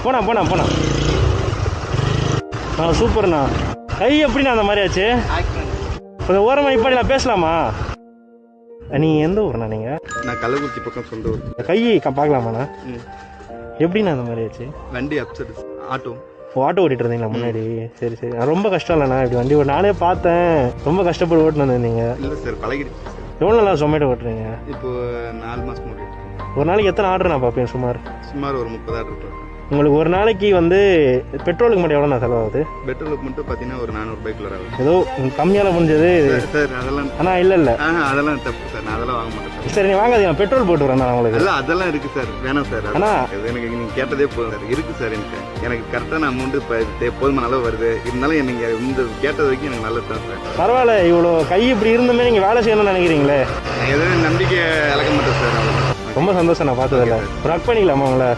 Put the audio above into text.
போனா சூப்பர்ண்ணா. கை எப்படிண்ணா அந்த மாதிரி ஆச்சு? கொஞ்சம் ஓரமாக இப்போ நான் பேசலாமா? நீங்கள் எந்த ஊர்ண்ணா நீங்கள்? நான் கள்ளக்குறிச்சி பக்கம் சொந்த ஊர். கை பார்க்கலாமாண்ணா? எப்படிண்ணா அந்த மாதிரி ஆச்சு? வண்டி அப்செட். ஆட்டோ ஓட்டிட்டு இருந்தீங்களா முன்னாடி? சரி ரொம்ப கஷ்டம் இல்லைண்ணா இப்படி வண்டி நானே பார்த்தேன். ரொம்ப கஷ்டப்பட்டு ஓட்டுன்னு வந்திருந்தீங்க. இல்லை சார், பழகிடுச்சு. எவ்வளோ நாளாக ஜொமேட்டோ ஓட்டுறீங்க? இப்போ 4 மாதம் முடியும். ஒரு நாளைக்கு எத்தனை ஆர்டர் நான் பார்ப்பேன்? சுமார் ஒரு 30 ஆர்டர். உங்களுக்கு ஒரு நாளைக்கு வந்து பெட்ரோலுக்கு மட்டும் எவ்வளோ நான் செலவாகுது? பெட்ரோலுக்கு மட்டும் பார்த்தீங்கன்னா ஒரு 400 ரூபாய்க்குள்ள ஆகுது. ஏதோ கம்மியால் முடிஞ்சது சார். அதெல்லாம் ஆனால் இல்லை அதெல்லாம் தப்பு சார். நான் அதெல்லாம் வாங்க மாட்டேன் சார். சரி, நீ வாங்காதீங்க, பெட்ரோல் போட்டு வரேன் நான் உங்களுக்கு. இல்லை, அதெல்லாம் இருக்குது சார். வேணாம் சார். ஆனால் எனக்கு நீங்கள் கேட்டதே போதும் சார். இருக்குது சார். எனக்கு கரெக்டான அமௌண்ட்டு இப்போ போதுமான அளவு வருது. இருந்தாலும் நீங்கள் இந்த கேட்டது வரைக்கும் எனக்கு நல்லது தான் சார். பரவாயில்ல, இவ்வளோ கை இப்படி இருந்துமே நீங்கள் வேலை செய்யணும்னு நினைக்கிறீங்களே? எதுவும் நம்பிக்கை இழக்க மாட்டேன் சார். ரொம்ப சந்தோஷம் நான் பார்த்ததில்ல. ஒர்க் பண்ணிக்கலாமா உங்களை?